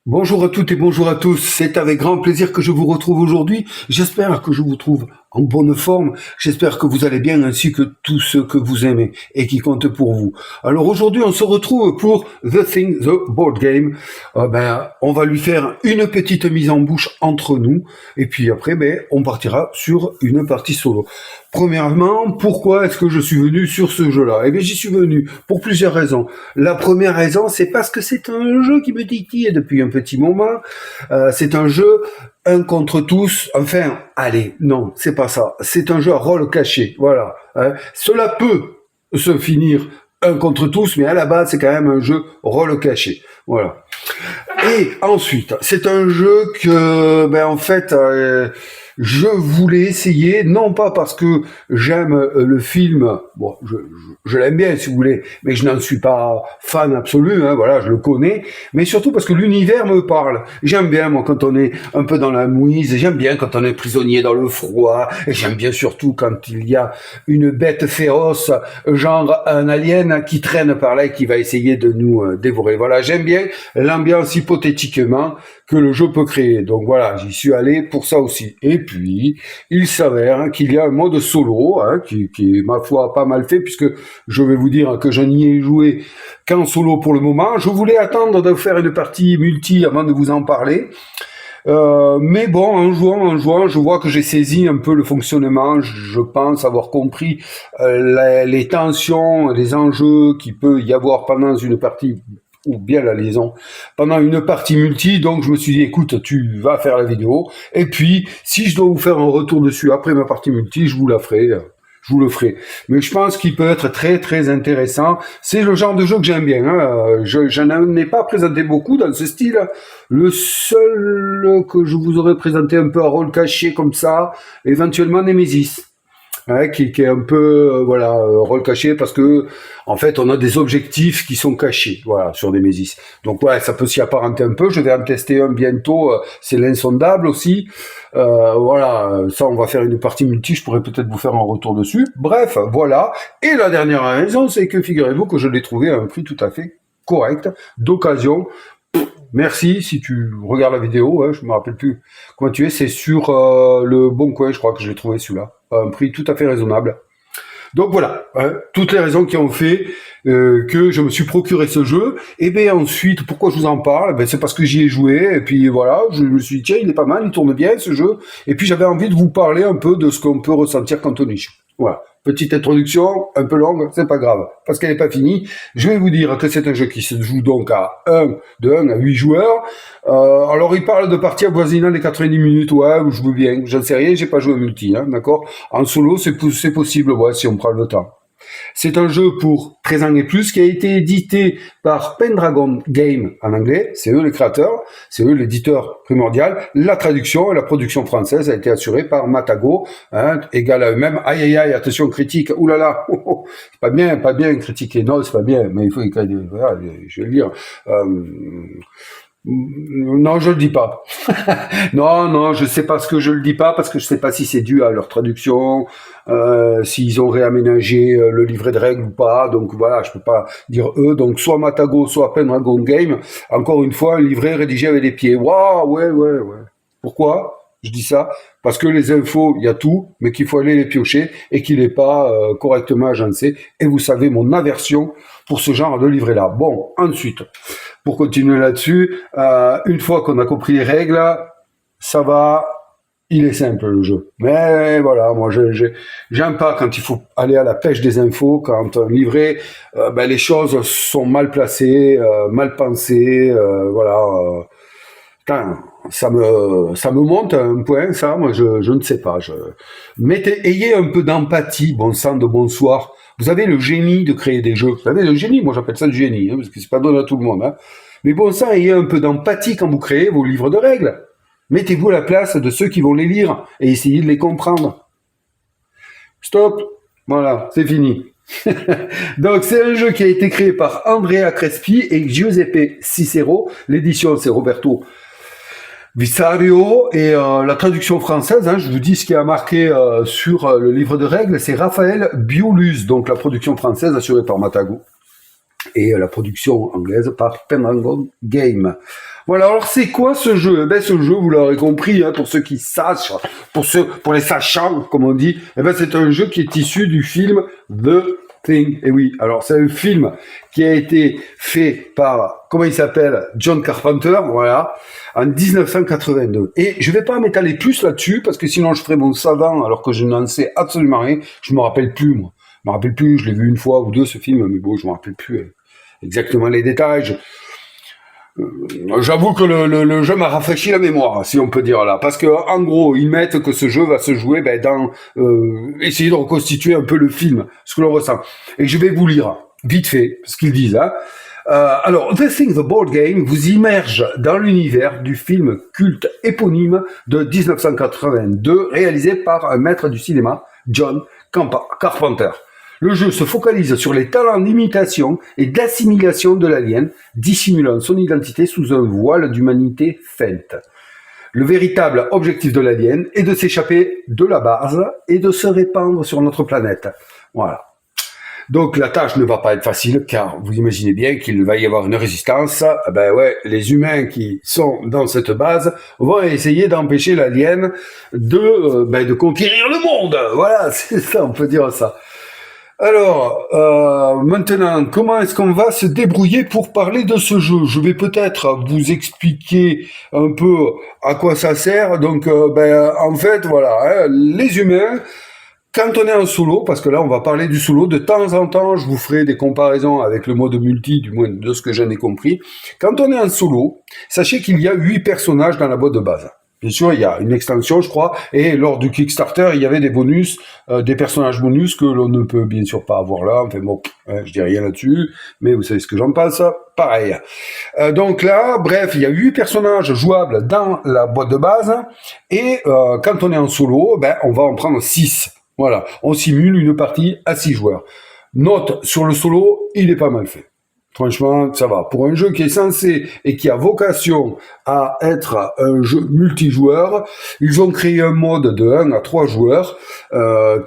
Bonjour à toutes et bonjour à tous. C'est avec grand plaisir que je vous retrouve aujourd'hui. J'espère que je vous trouve en bonne forme. J'espère que vous allez bien ainsi que tous ceux que vous aimez et qui comptent pour vous. Alors aujourd'hui, on se retrouve pour The Thing, The Board Game. On va lui faire une petite mise en bouche entre nous et puis après, on partira sur une partie solo. Premièrement, pourquoi est-ce que je suis venu sur ce jeu-là? Eh bien, j'y suis venu pour plusieurs raisons. La première raison, c'est parce que c'est un jeu qui me titille depuis un petit moment. C'est un jeu un contre tous. Enfin, allez, non, c'est pas ça. C'est un jeu à rôle caché. Voilà. Cela peut se finir un contre tous, mais à la base, c'est quand même un jeu rôle caché. Voilà. Et ensuite, c'est un jeu que, je voulais essayer, non pas parce que j'aime le film, bon, je l'aime bien si vous voulez, mais je n'en suis pas fan absolu, hein, voilà, je le connais, mais surtout parce que l'univers me parle. J'aime bien, moi, quand on est un peu dans la mouise, j'aime bien quand on est prisonnier dans le froid, et j'aime bien surtout quand il y a une bête féroce, genre un alien qui traîne par là et qui va essayer de nous dévorer. Voilà, j'aime bien l'ambiance hypothétiquement que le jeu peut créer. Donc voilà, j'y suis allé pour ça aussi. Et puis, il s'avère qu'il y a un mode solo, qui est, ma foi, pas mal fait, puisque je vais vous dire que je n'y ai joué qu'en solo pour le moment. Je voulais attendre de faire une partie multi avant de vous en parler. Mais bon, en jouant, je vois que j'ai saisi un peu le fonctionnement. Je pense avoir compris les tensions, les enjeux qu'il peut y avoir pendant une partie ou bien la liaison, pendant une partie multi. Donc je me suis dit, écoute, tu vas faire la vidéo, et puis si je dois vous faire un retour dessus après ma partie multi, je vous la ferai. Je vous le ferai. Mais je pense qu'il peut être très très intéressant. C'est le genre de jeu que j'aime bien. Je n'en ai pas présenté beaucoup dans ce style. Le seul que je vous aurais présenté un peu à rôle caché comme ça, éventuellement Nemesis. Qui est un peu rôle caché parce que en fait on a des objectifs qui sont cachés sur Nemesis. Donc ouais, ça peut s'y apparenter un peu. Je vais en tester un bientôt. C'est l'insondable aussi. Ça on va faire une partie multi. Je pourrais peut-être vous faire un retour dessus. Bref, voilà. Et la dernière raison, c'est que figurez-vous que je l'ai trouvé à un prix tout à fait correct, d'occasion. Merci si tu regardes la vidéo, je me rappelle plus comment tu es, c'est sur le Bon Coin, je crois que je l'ai trouvé celui-là, à un prix tout à fait raisonnable. Donc voilà, toutes les raisons qui ont fait que je me suis procuré ce jeu. Et bien ensuite, pourquoi je vous en parle? C'est parce que j'y ai joué, et puis voilà, je me suis dit, tiens, il est pas mal, il tourne bien ce jeu. Et puis j'avais envie de vous parler un peu de ce qu'on peut ressentir quand on y joue. Voilà. Petite introduction, un peu longue, c'est pas grave, parce qu'elle n'est pas finie. Je vais vous dire que c'est un jeu qui se joue donc de 1 à 8 joueurs. Alors il parle de parties avoisinant les 90 minutes, ouais, je veux bien, j'en sais rien, j'ai pas joué à multi, d'accord. En solo, c'est possible, ouais, si on prend le temps. C'est un jeu pour 13 ans et plus qui a été édité par Pendragon Game en anglais. C'est eux les créateurs, c'est eux l'éditeur primordial. La traduction et la production française a été assurée par Matago, égal à eux-mêmes. Aïe aïe aïe, attention critique. Oulala, c'est pas bien critiquer. Non, c'est pas bien, mais il faut voilà, je vais le dire. Non, je le dis pas. Non, je sais pas ce que je le dis pas parce que je sais pas si c'est dû à leur traduction, s'ils ont réaménagé le livret de règles ou pas. Donc voilà, je peux pas dire eux. Donc soit Matago, soit Pendragon Game. Encore une fois, un livret rédigé avec les pieds. Waouh, ouais. Pourquoi je dis ça? Parce que les infos, il y a tout, mais qu'il faut aller les piocher et qu'il n'est pas correctement agencé. Et vous savez mon aversion pour ce genre de livret-là. Bon, ensuite, pour continuer là-dessus, une fois qu'on a compris les règles, ça va, il est simple le jeu. Mais voilà, moi j'aime pas quand il faut aller à la pêche des infos, quand un livret, les choses sont mal placées, mal pensées, ça me monte à un point, ça, moi je ne sais pas. Ayez un peu d'empathie, bon sang de bonsoir. Vous avez le génie de créer des jeux. Vous avez le génie, moi j'appelle ça le génie, parce que c'est pas donné à tout le monde. Mais bon sang, ayez un peu d'empathie quand vous créez vos livres de règles. Mettez-vous à la place de ceux qui vont les lire et essayez de les comprendre. Stop, voilà, c'est fini. Donc c'est un jeu qui a été créé par Andrea Crespi et Giuseppe Cicero. L'édition c'est Roberto Visario et la traduction française, je vous dis ce qui a marqué sur le livre de règles, c'est Raphaël Bioluz, donc la production française assurée par Matago. et la production anglaise par Pendragon Game. Voilà, alors c'est quoi ce jeu? Eh ben ce jeu, vous l'aurez compris, pour ceux qui sachent, pour les sachants, comme on dit, eh ben c'est un jeu qui est issu du film The Thing. Et oui, alors c'est un film qui a été fait par, comment il s'appelle, John Carpenter, voilà, en 1982. Et je vais pas m'étaler plus là-dessus, parce que sinon je ferai mon savant, alors que je n'en sais absolument rien. Je me rappelle plus, moi. Je me rappelle plus, je l'ai vu une fois ou deux, ce film, mais bon, je me rappelle plus exactement les détails. J'avoue que le jeu m'a rafraîchi la mémoire, si on peut dire là, parce que en gros, ils mettent que ce jeu va se jouer dans essayer de reconstituer un peu le film, ce que l'on ressent. Et je vais vous lire vite fait ce qu'ils disent. Alors, The Thing, The Board Game vous immerge dans l'univers du film culte éponyme de 1982, réalisé par un maître du cinéma, John Carpenter. Le jeu se focalise sur les talents d'imitation et d'assimilation de l'alien, dissimulant son identité sous un voile d'humanité feinte. Le véritable objectif de l'alien est de s'échapper de la base et de se répandre sur notre planète. Voilà. Donc la tâche ne va pas être facile, car vous imaginez bien qu'il va y avoir une résistance. Les humains qui sont dans cette base vont essayer d'empêcher l'alien de conquérir le monde. Voilà, c'est ça, on peut dire ça. Alors, maintenant, comment est-ce qu'on va se débrouiller pour parler de ce jeu? Je vais peut-être vous expliquer un peu à quoi ça sert. Donc, en fait, voilà, les humains, quand on est en solo, parce que là, on va parler du solo, de temps en temps, je vous ferai des comparaisons avec le mode multi, du moins de ce que j'en ai compris. Quand on est en solo, sachez qu'il y a 8 personnages dans la boîte de base. Bien sûr, il y a une extension, je crois, et lors du Kickstarter, il y avait des bonus, des personnages bonus que l'on ne peut bien sûr pas avoir là. Enfin bon, je dis rien là-dessus, mais vous savez ce que j'en pense, pareil. Donc là, bref, il y a 8 personnages jouables dans la boîte de base, et quand on est en solo, on va en prendre 6. Voilà, on simule une partie à 6 joueurs. Note, sur le solo, il est pas mal fait. Franchement, ça va. Pour un jeu qui est censé et qui a vocation à être un jeu multijoueur, ils ont créé un mode de 1 à 3 joueurs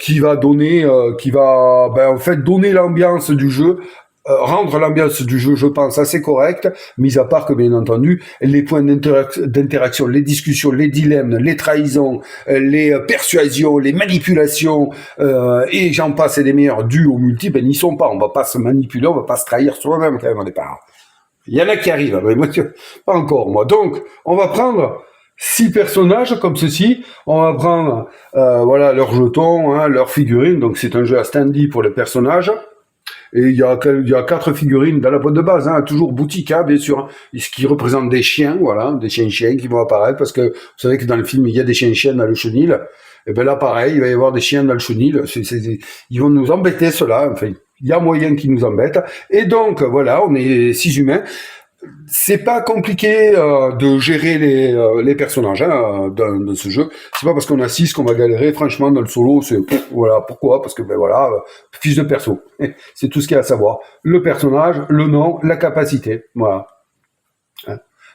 qui va donner l'ambiance du jeu, rendre l'ambiance du jeu, je pense, assez correcte, mis à part que, bien entendu, les points d'interaction, les discussions, les dilemmes, les trahisons, les persuasions, les manipulations, et j'en passe et des meilleurs dus au multi, n'y sont pas. On va pas se manipuler, on va pas se trahir soi-même quand même au départ. Il y en a qui arrivent, mais moi, pas encore, moi. Donc, on va prendre 6 personnages comme ceci. On va prendre, leurs jetons, leurs figurines. Donc, c'est un jeu à standy pour les personnages. Et il y a 4 figurines dans la boîte de base, toujours boutique, bien sûr, ce qui représente des chiens, voilà, des chiens qui vont apparaître, parce que vous savez que dans le film, il y a des chiens dans le chenil. Et là, pareil, il va y avoir des chiens dans le chenil. Ils vont nous embêter, ceux-là. Enfin, il y a moyen qu'ils nous embêtent. Et donc, voilà, on est 6 humains. C'est pas compliqué de gérer les personnages dans ce jeu. C'est pas parce qu'on a 6 qu'on va galérer. Franchement, dans le solo, c'est voilà. Pourquoi? Parce que fiche de perso. C'est tout ce qu'il y a à savoir. Le personnage, le nom, la capacité. Voilà.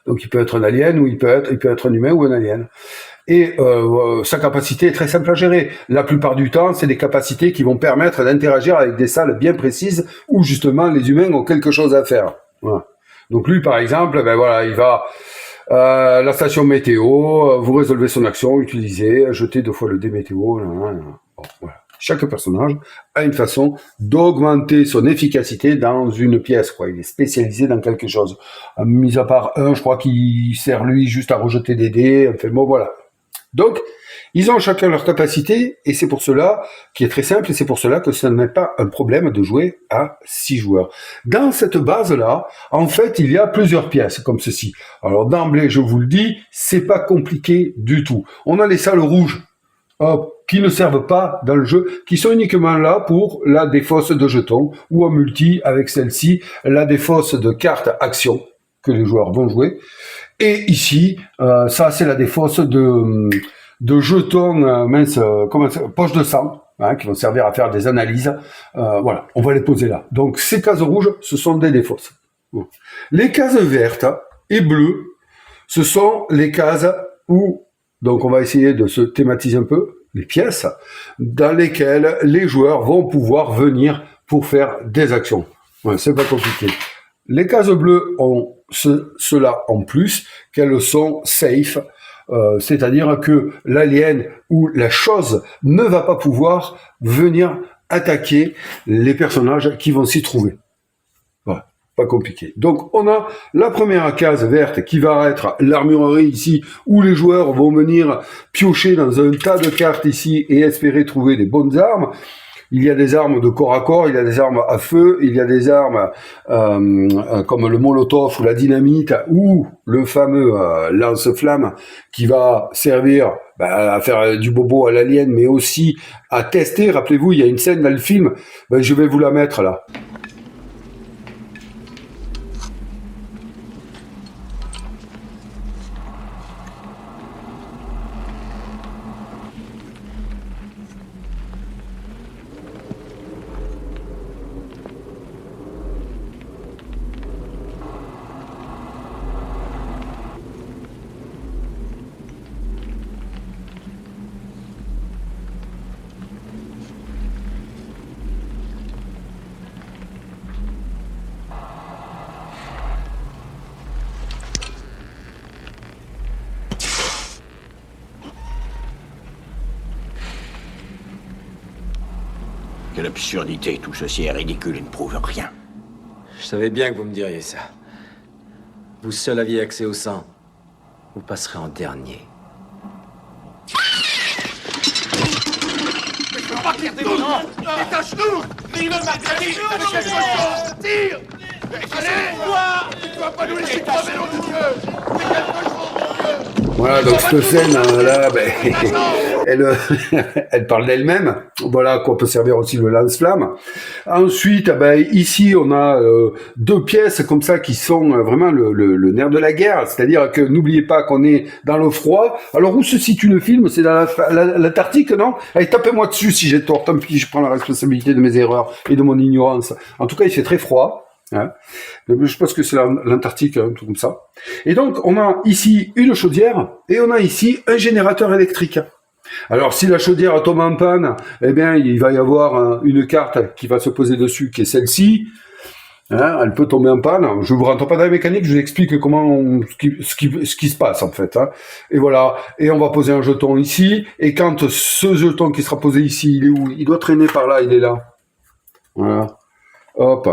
Donc il peut être un alien ou il peut être un humain ou un alien. Et sa capacité est très simple à gérer. La plupart du temps, c'est des capacités qui vont permettre d'interagir avec des salles bien précises où justement les humains ont quelque chose à faire. Voilà. Donc lui, par exemple, il va la station météo, vous résolvez son action, utilisez, jetez 2 fois le dé météo. Bon, voilà. Chaque personnage a une façon d'augmenter son efficacité dans une pièce, quoi. Il est spécialisé dans quelque chose. Mis à part un, je crois qu'il sert lui juste à rejeter des dés. Enfin bon, voilà. Donc, ils ont chacun leur capacité, et c'est pour cela, qui est très simple, et c'est pour cela que ce n'est pas un problème de jouer à 6 joueurs. Dans cette base-là, en fait, il y a plusieurs pièces, comme ceci. Alors, d'emblée, je vous le dis, c'est pas compliqué du tout. On a les salles rouges, qui ne servent pas dans le jeu, qui sont uniquement là pour la défausse de jetons, ou en multi, avec celle-ci, la défausse de cartes action, que les joueurs vont jouer. Et ici, ça, c'est la défausse de jetons poche de sang, qui vont servir à faire des analyses. Voilà, on va les poser là. Donc ces cases rouges, ce sont des défausses. Bon. Les cases vertes et bleues, ce sont les cases où, donc on va essayer de se thématiser un peu, les pièces dans lesquelles les joueurs vont pouvoir venir pour faire des actions. Ouais, c'est pas compliqué. Les cases bleues ont cela en plus, qu'elles sont safe, c'est-à-dire que l'alien ou la chose ne va pas pouvoir venir attaquer les personnages qui vont s'y trouver. Voilà, pas compliqué. Donc on a la première case verte qui va être l'armurerie ici, où les joueurs vont venir piocher dans un tas de cartes ici et espérer trouver des bonnes armes. Il y a des armes de corps à corps, il y a des armes à feu, il y a des armes comme le molotov ou la dynamite ou le fameux lance-flamme qui va servir à faire du bobo à l'alien, mais aussi à tester. Rappelez-vous, il y a une scène dans le film, je vais vous la mettre là. Quelle absurdité, tout ceci est ridicule et ne prouve rien. Je savais bien que vous me diriez ça. Vous seul aviez accès au sang. Vous passerez en dernier. Détache-nous! Dis-le, Marguerite! Tire! Allez, toi! Tu vas pas nous laisser crever, nom de Dieu! Fais quelque chose, mon Dieu! Voilà, donc cette scène là, elle parle d'elle-même. Voilà, qu'on peut servir aussi le lance-flamme. Ensuite, ici on a deux pièces comme ça qui sont vraiment le nerf de la guerre. C'est-à-dire que n'oubliez pas qu'on est dans le froid. Alors où se situe le film? C'est dans l'Antarctique, non? Allez, tapez-moi dessus si j'ai tort. Tant pis, je prends la responsabilité de mes erreurs et de mon ignorance. En tout cas, il fait très froid. Hein. Je pense que c'est l'Antarctique, un truc comme ça. Et donc, on a ici une chaudière et on a ici un générateur électrique. Alors, si la chaudière tombe en panne, eh bien, il va y avoir une carte qui va se poser dessus, qui est celle-ci. Hein, elle peut tomber en panne. Je vous rentre pas dans la mécanique, je vous explique ce qui se passe en fait. Hein. Et voilà. Et on va poser un jeton ici. Et quand ce jeton qui sera posé ici, il est où? Il doit traîner par là. Il est là. Voilà. Hop.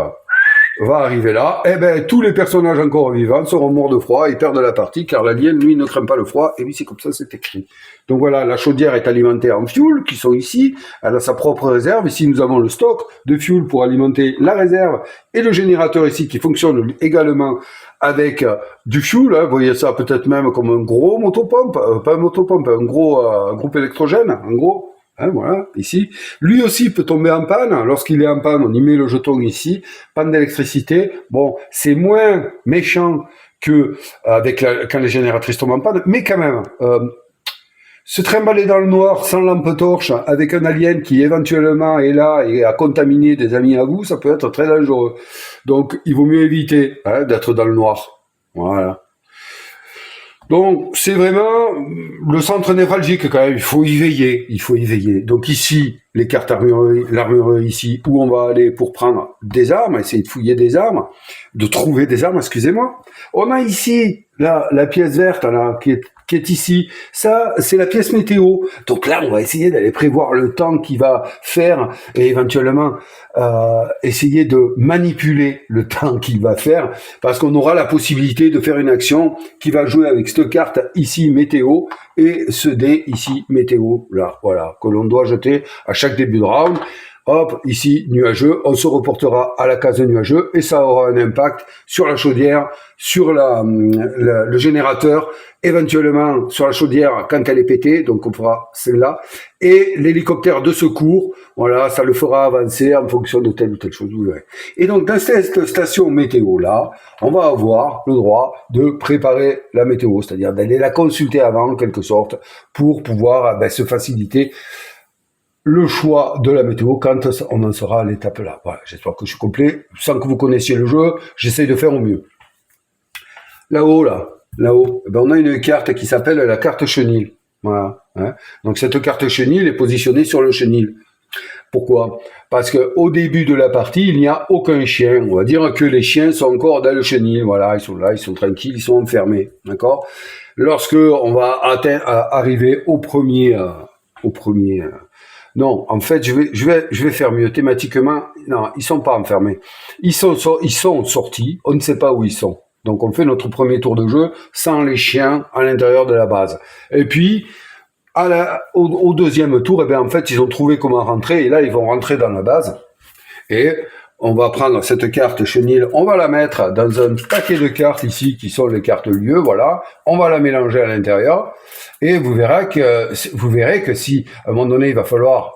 Va arriver là, tous les personnages encore vivants seront morts de froid et perdent la partie, car l'alien, lui, ne craint pas le froid, et oui, c'est comme ça, c'est écrit. Donc voilà, la chaudière est alimentée en fuel, qui sont ici, elle a sa propre réserve, ici nous avons le stock de fuel pour alimenter la réserve, et le générateur ici, qui fonctionne également avec du fuel, hein, vous voyez ça peut-être même comme un gros motopompe, pas un motopompe, un gros groupe électrogène, en gros. Hein, voilà, ici. Lui aussi peut tomber en panne. Lorsqu'il est en panne, on y met le jeton ici. Panne d'électricité. Bon, c'est moins méchant que quand les génératrices tombent en panne, mais quand même, se trimballer dans le noir sans lampe torche avec un alien qui éventuellement est là et a contaminé des amis à vous, ça peut être très dangereux. Donc, il vaut mieux éviter d'être dans le noir. Voilà. Donc, c'est vraiment le centre névralgique quand même, il faut y veiller. Donc ici, les cartes l'armurerie ici, où on va aller pour prendre des armes, essayer de fouiller des armes, de trouver des armes, excusez-moi. On a ici la pièce verte là, qui est ici. Ça, c'est la pièce météo. Donc là, on va essayer d'aller prévoir le temps qu'il va faire et éventuellement essayer de manipuler le temps qu'il va faire, parce qu'on aura la possibilité de faire une action qui va jouer avec cette carte ici météo et ce dé ici météo là, voilà, que l'on doit jeter à chaque début de round. Hop, ici, nuageux, on se reportera à la case nuageux et ça aura un impact sur la chaudière, sur le générateur, éventuellement sur la chaudière quand elle est pétée, donc on fera celle-là, et l'hélicoptère de secours, voilà, ça le fera avancer en fonction de telle ou telle chose. Et donc, dans cette station météo-là, on va avoir le droit de préparer la météo, c'est-à-dire d'aller la consulter avant, en quelque sorte, pour pouvoir se faciliter le choix de la météo quand on en sera à l'étape là. Voilà, j'espère que je suis complet. Sans que vous connaissiez le jeu, j'essaye de faire au mieux. Là-haut, on a une carte qui s'appelle la carte chenille. Voilà. Hein. Donc cette carte chenille est positionnée sur le chenil. Pourquoi? Parce que au début de la partie, il n'y a aucun chien. On va dire que les chiens sont encore dans le chenil. Voilà, ils sont là, ils sont tranquilles, ils sont enfermés. D'accord? Lorsque on va arriver non, en fait, je vais faire mieux. Thématiquement, non, ils sont pas enfermés. Ils sont sortis. On ne sait pas où ils sont. Donc, on fait notre premier tour de jeu sans les chiens à l'intérieur de la base. Et puis, au deuxième tour, eh bien, en fait, ils ont trouvé comment rentrer. Et là, ils vont rentrer dans la base. Et on va prendre cette carte chenille, on va la mettre dans un paquet de cartes ici, qui sont les cartes lieux, voilà. On va la mélanger à l'intérieur. Et vous verrez que si, à un moment donné, il va falloir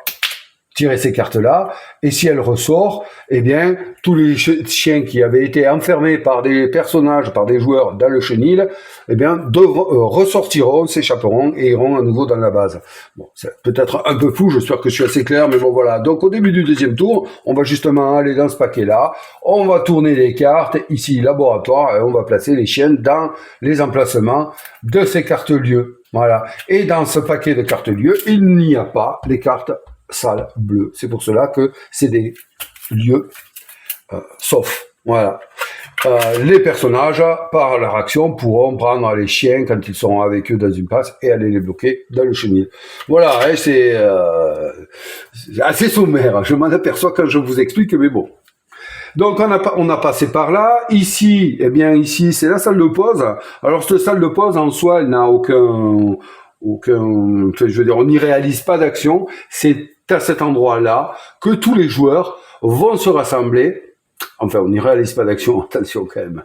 tirer ces cartes-là, et si elle ressort, eh bien, tous les chiens qui avaient été enfermés par des personnages, par des joueurs dans le chenil, eh bien, ressortiront, s'échapperont et iront à nouveau dans la base. Bon, c'est peut-être un peu fou, j'espère que je suis assez clair, mais bon, voilà. Donc, au début du deuxième tour, on va justement aller dans ce paquet-là, on va tourner les cartes, ici, laboratoire, et on va placer les chiens dans les emplacements de ces cartes lieux. Voilà. Et dans ce paquet de cartes lieux, il n'y a pas les cartes sales bleues. C'est pour cela que c'est des lieux sauf. Voilà. Les personnages, par leur action, pourront prendre les chiens quand ils seront avec eux dans une passe et aller les bloquer dans le chenil. Voilà, hein, c'est assez sommaire. Je m'en aperçois quand je vous explique, mais bon. Donc on a passé par là. Ici, eh bien ici, c'est la salle de pause. Alors cette salle de pause en soi, elle n'a aucun, je veux dire, on n'y réalise pas d'action. C'est à cet endroit-là que tous les joueurs vont se rassembler. Enfin, on n'y réalise pas d'action, attention quand même.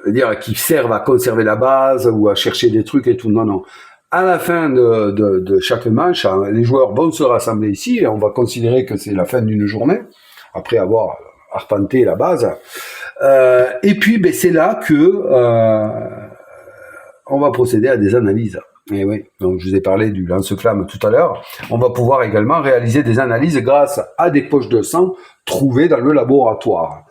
Dire qui servent à conserver la base ou à chercher des trucs et tout. Non, non. À la fin de chaque match, les joueurs vont se rassembler ici et on va considérer que c'est la fin d'une journée après avoir arpenté la base. Et puis, ben, c'est là que on va procéder à des analyses. Et oui, donc je vous ai parlé du lance-flamme tout à l'heure. On va pouvoir également réaliser des analyses grâce à des poches de sang trouvées dans le laboratoire.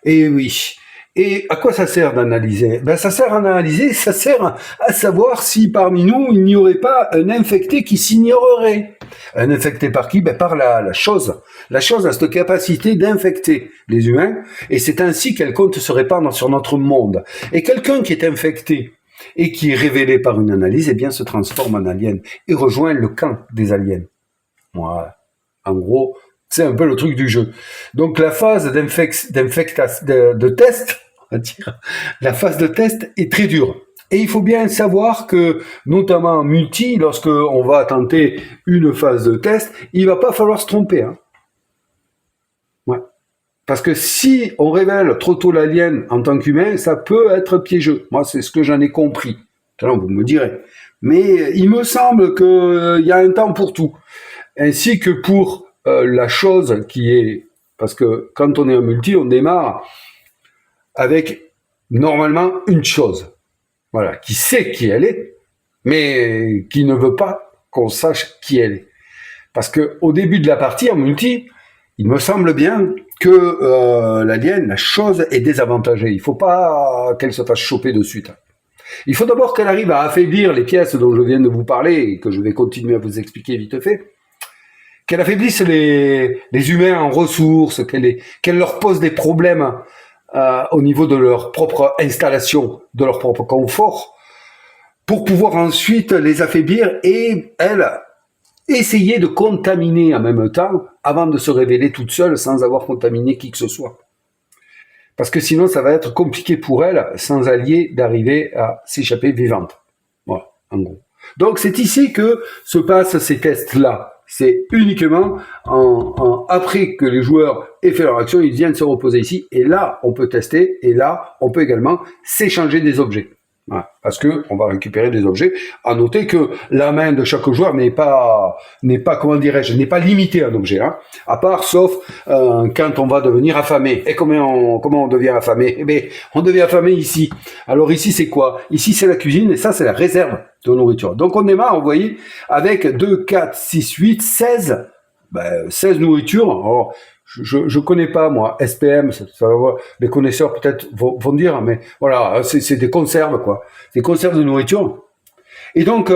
Et oui. Et à quoi ça sert d'analyser? Ben, ça sert à analyser, ça sert à savoir si parmi nous, il n'y aurait pas un infecté qui s'ignorerait. Un infecté par qui? Ben, par la chose. La chose a cette capacité d'infecter les humains, et c'est ainsi qu'elle compte se répandre sur notre monde. Et quelqu'un qui est infecté, et qui est révélé par une analyse, eh bien, se transforme en alien et rejoint le camp des aliens. Voilà. En gros, c'est un peu le truc du jeu. Donc, la phase de test, on va dire, la phase de test est très dure. Et il faut bien savoir que, notamment en multi, lorsque on va tenter une phase de test, il va pas falloir se tromper, hein. Ouais. Parce que si on révèle trop tôt l'alien en tant qu'humain, ça peut être piégeux. Moi, c'est ce que j'en ai compris. Alors, vous me direz. Mais il me semble qu'il y a un temps pour tout. Ainsi que pour la chose qui est... Parce que quand on est en multi, on démarre avec normalement une chose. Voilà, qui sait qui elle est, mais qui ne veut pas qu'on sache qui elle est. Parce que au début de la partie en multi, il me semble bien que l'alien, la chose est désavantagée. Il ne faut pas qu'elle se fasse choper de suite. Il faut d'abord qu'elle arrive à affaiblir les pièces dont je viens de vous parler et que je vais continuer à vous expliquer vite fait. Qu'elle affaiblisse les humains en ressources, qu'elle leur pose des problèmes au niveau de leur propre installation, de leur propre confort, pour pouvoir ensuite les affaiblir et, elles, essayer de contaminer en même temps avant de se révéler toute seule sans avoir contaminé qui que ce soit. Parce que sinon, ça va être compliqué pour elles, sans alliés, d'arriver à s'échapper vivante. Voilà, en gros. Donc, c'est ici que se passent ces tests-là. C'est uniquement après que les joueurs aient fait leur action, ils viennent se reposer ici. Et là, on peut tester. Et là, on peut également s'échanger des objets. Voilà, parce que on va récupérer des objets. À noter que la main de chaque joueur n'est pas comment dirais-je, n'est pas limitée à un objet, hein. À part, sauf quand on va devenir affamé. Et comment on devient affamé? Eh bien, on devient affamé ici. Alors ici, c'est quoi? Ici, c'est la cuisine et ça, c'est la réserve de nourriture. Donc on démarre, vous voyez, avec 2, 4, 6, 8, 16. 16 nourritures. Alors, je connais pas, moi, SPM, les connaisseurs peut-être vont dire, mais voilà, c'est des conserves, quoi. Des conserves de nourriture. Et donc,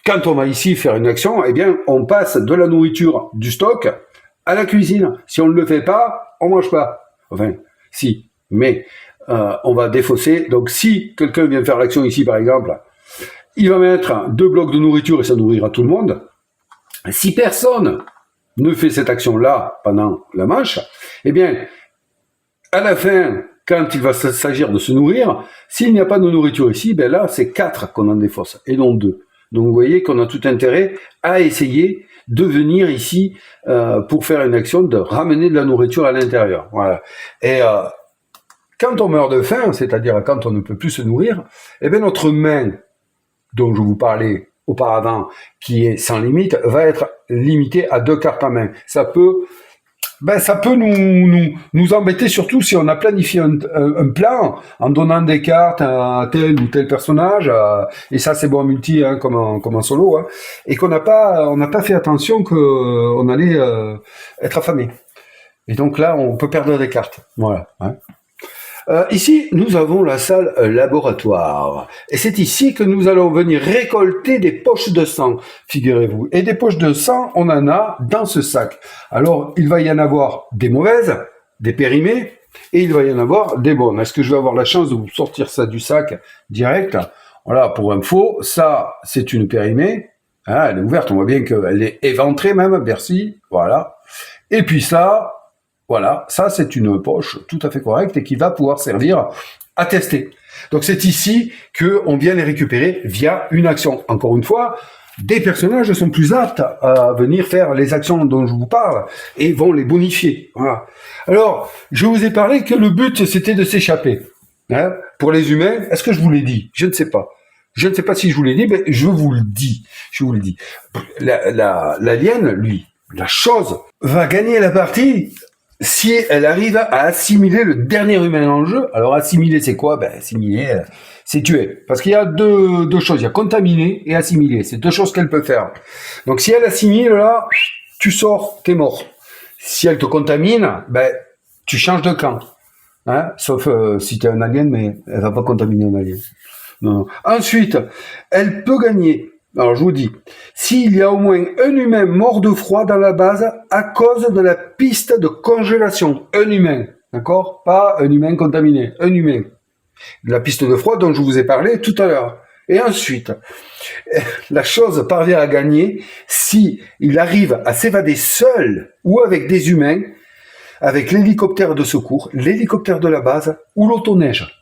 Quand on va ici faire une action, eh bien, on passe de la nourriture du stock à la cuisine. Si on ne le fait pas, on mange pas. Enfin, si, mais on va défausser. Donc, si quelqu'un vient faire l'action ici, par exemple, il va mettre 2 blocs de nourriture et ça nourrira tout le monde. Si personne ne fait cette action-là pendant la manche, eh bien, à la fin, quand il va s'agir de se nourrir, s'il n'y a pas de nourriture ici, ben là, c'est 4 qu'on en défausse, et non 2. Donc, vous voyez qu'on a tout intérêt à essayer de venir ici pour faire une action de ramener de la nourriture à l'intérieur. Voilà. Et quand on meurt de faim, c'est-à-dire quand on ne peut plus se nourrir, eh bien, notre main, dont je vous parlais auparavant, qui est sans limite, va être limitée à 2 cartes en main. Ça peut nous embêter, surtout si on a planifié un plan en donnant des cartes à tel ou tel personnage, et ça c'est bon en multi comme en solo, et on n'a pas fait attention qu'on allait être affamé. Et donc là, on peut perdre des cartes. Voilà. Ici, nous avons la salle laboratoire. Et c'est ici que nous allons venir récolter des poches de sang, figurez-vous. Et des poches de sang, on en a dans ce sac. Alors, il va y en avoir des mauvaises, des périmées, et il va y en avoir des bonnes. Est-ce que je vais avoir la chance de vous sortir ça du sac direct? Voilà, pour info, ça, c'est une périmée. Elle est ouverte, on voit bien qu'elle est éventrée même, merci. Voilà. Et puis ça... Voilà, ça c'est une poche tout à fait correcte et qui va pouvoir servir à tester. Donc c'est ici qu'on vient les récupérer via une action. Encore une fois, des personnages sont plus aptes à venir faire les actions dont je vous parle et vont les bonifier. Voilà. Alors, je vous ai parlé que le but c'était de s'échapper. Pour les humains, est-ce que je vous l'ai dit? Je ne sais pas. Je ne sais pas si je vous l'ai dit, mais je vous le dis. Je vous le dis. L'alien, lui, la chose, va gagner la partie si elle arrive à assimiler le dernier humain en jeu. Alors assimiler, c'est quoi? Assimiler, c'est tuer. Parce qu'il y a deux choses. Il y a contaminer et assimiler. C'est 2 choses qu'elle peut faire. Donc si elle assimile, là, tu sors, t'es mort. Si elle te contamine, tu changes de camp. Sauf si t'es un alien, mais elle va pas contaminer un alien. Non. Ensuite, elle peut gagner. Alors je vous dis, s'il y a au moins un humain mort de froid dans la base à cause de la piste de congélation, un humain, d'accord? Pas un humain contaminé, un humain. La piste de froid dont je vous ai parlé tout à l'heure. Et ensuite, la chose parvient à gagner si il arrive à s'évader seul ou avec des humains, avec l'hélicoptère de secours, l'hélicoptère de la base ou l'autoneige.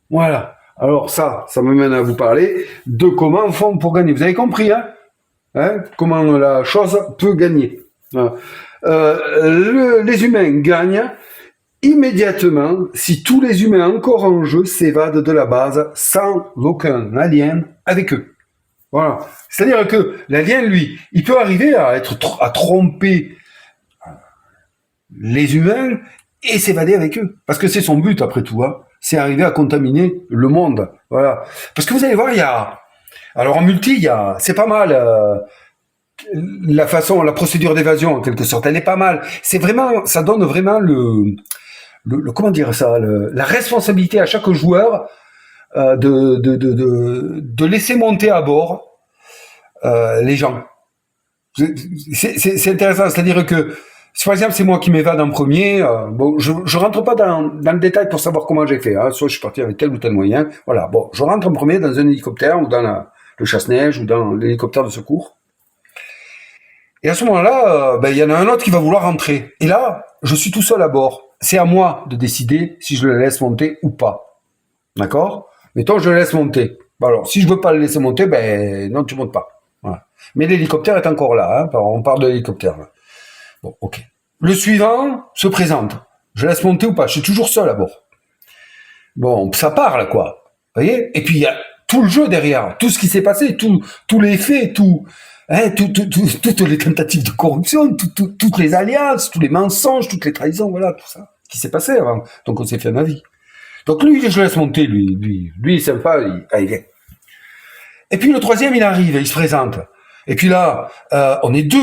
Voilà. Alors ça me mène à vous parler de comment on fait pour gagner. Vous avez compris, comment la chose peut gagner. Les humains gagnent immédiatement si tous les humains encore en jeu s'évadent de la base sans aucun alien avec eux. Voilà. C'est-à-dire que l'alien, lui, il peut arriver à tromper les humains et s'évader avec eux. Parce que c'est son but, après tout, c'est arriver à contaminer le monde. Voilà. Parce que vous allez voir, alors en multi, c'est pas mal, la procédure d'évasion, en quelque sorte, elle est pas mal. C'est vraiment, ça donne vraiment comment dire ça, la responsabilité à chaque joueur, de laisser monter à bord, les gens. C'est intéressant, c'est-à-dire que, si par exemple c'est moi qui m'évade en premier, je rentre pas dans le détail pour savoir comment j'ai fait, soit je suis parti avec tel ou tel moyen, voilà, je rentre en premier dans un hélicoptère ou dans le chasse-neige ou dans l'hélicoptère de secours, et à ce moment-là, il y en a un autre qui va vouloir rentrer, et là, je suis tout seul à bord, c'est à moi de décider si je le laisse monter ou pas, d'accord? Mettons, je le laisse monter, alors si je veux pas le laisser monter, non, tu montes pas, voilà. Mais l'hélicoptère est encore là, on parle de l'hélicoptère, là. Bon, ok. Le suivant se présente. Je laisse monter ou pas? Je suis toujours seul à bord. Bon, ça parle, quoi. Vous voyez? Et puis, il y a tout le jeu derrière. Tout ce qui s'est passé, tous les faits, toutes les tentatives de corruption, toutes les alliances, tous les mensonges, toutes les trahisons, voilà, tout ça qui s'est passé avant. Donc, on s'est fait un avis. Donc, lui, je laisse monter, lui, il est sympa, il vient. Et puis, le troisième, il arrive, il se présente. Et puis là, on est 2.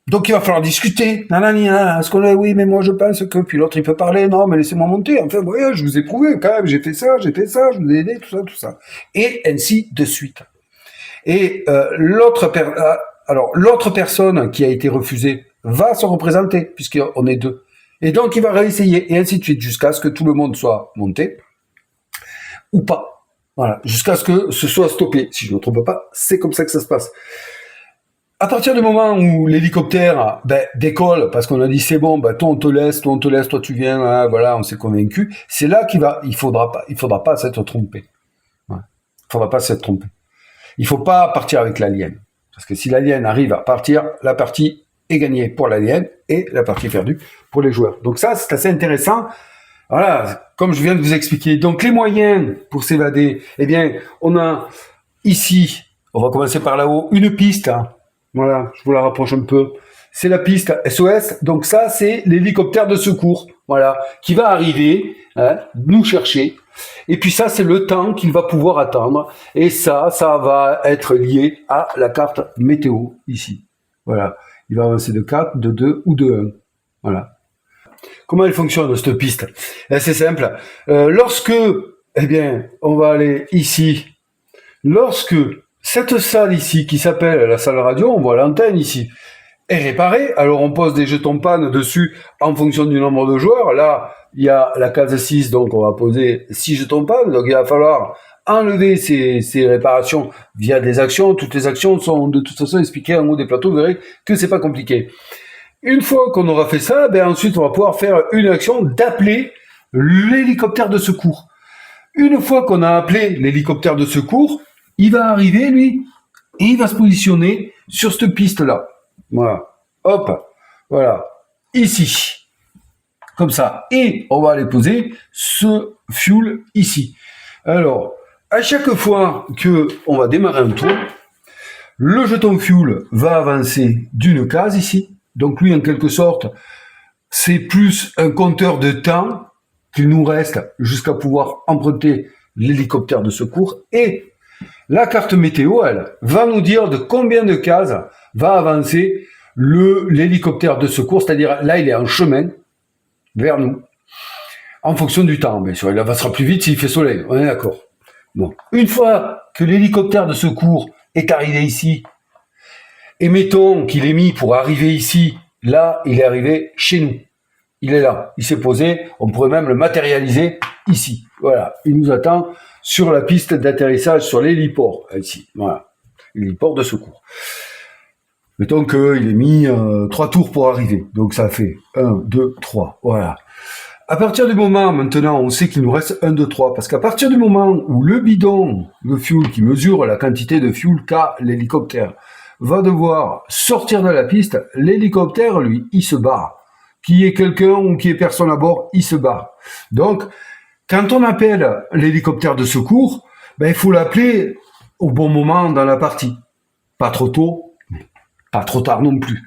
Donc il va falloir discuter. Est-ce qu'on est, oui, mais moi je pense que, puis l'autre il peut parler, non, mais laissez-moi monter. Enfin, voyez, je vous ai prouvé quand même, j'ai fait ça, je vous ai aidé, tout ça. Et ainsi de suite. Et l'autre personne qui a été refusée va se représenter, puisqu'on est deux. Et donc, il va réessayer, et ainsi de suite, jusqu'à ce que tout le monde soit monté, ou pas. Voilà, jusqu'à ce que ce soit stoppé. Si je ne me trompe pas, c'est comme ça que ça se passe. À partir du moment où l'hélicoptère décolle, parce qu'on a dit c'est bon, toi on te laisse, toi tu viens, hein, voilà, on s'est convaincu, c'est là il faudra pas s'être trompé. Ouais. Il faudra pas s'être trompé. Il faut pas partir avec l'alien. Parce que si l'alien arrive à partir, la partie est gagnée pour l'alien et la partie perdue pour les joueurs. Donc ça, c'est assez intéressant. Voilà, comme je viens de vous expliquer. Donc les moyens pour s'évader, eh bien, on a ici, on va commencer par là-haut, une piste. Hein. Voilà, je vous la rapproche un peu. C'est la piste SOS. Donc ça, c'est l'hélicoptère de secours. Voilà, qui va arriver, hein, nous chercher. Et puis ça, c'est le temps qu'il va pouvoir attendre. Et ça va être lié à la carte météo ici. Voilà, il va avancer de 4, de 2 ou de 1. Voilà. Comment elle fonctionne, cette piste? C'est simple. Lorsque, on va aller ici. Lorsque cette salle ici, qui s'appelle la salle radio, on voit l'antenne ici, est réparée, alors on pose des jetons panne dessus en fonction du nombre de joueurs. Là, il y a la case 6, donc on va poser 6 jetons panne, donc il va falloir enlever ces réparations via des actions. Toutes les actions sont de toute façon expliquées en haut des plateaux, vous verrez que c'est pas compliqué. Une fois qu'on aura fait ça, ensuite on va pouvoir faire une action d'appeler l'hélicoptère de secours. Une fois qu'on a appelé l'hélicoptère de secours, il va arriver, lui, et il va se positionner sur cette piste-là. Voilà. Hop. Voilà. Ici. Comme ça. Et on va aller poser ce fuel ici. Alors, à chaque fois que on va démarrer un tour, le jeton fuel va avancer d'une case ici. Donc lui, en quelque sorte, c'est plus un compteur de temps qu'il nous reste jusqu'à pouvoir emprunter l'hélicoptère de secours. Et la carte météo, elle, va nous dire de combien de cases va avancer l'hélicoptère de secours, c'est-à-dire là, il est en chemin vers nous, en fonction du temps. Bien sûr, il avancera plus vite s'il fait soleil, on est d'accord. Bon. Une fois que l'hélicoptère de secours est arrivé ici, et mettons qu'il est mis pour arriver ici, là, il est arrivé chez nous. Il est là, il s'est posé, on pourrait même le matérialiser ici. Voilà, il nous attend sur la piste d'atterrissage, sur l'héliport, ici. Voilà, l'héliport de secours. Mettons qu'il est mis 3 tours pour arriver. Donc ça fait 1, 2, 3. Voilà. À partir du moment, maintenant, on sait qu'il nous reste 1, 2, 3. Parce qu'à partir du moment où le bidon, le fuel qui mesure la quantité de fuel qu'a l'hélicoptère, va devoir sortir de la piste, l'hélicoptère, lui, il se barre. Qu'il y ait quelqu'un ou qu'il y ait personne à bord, il se barre. Donc, quand on appelle l'hélicoptère de secours, il faut l'appeler au bon moment dans la partie. Pas trop tôt, pas trop tard non plus.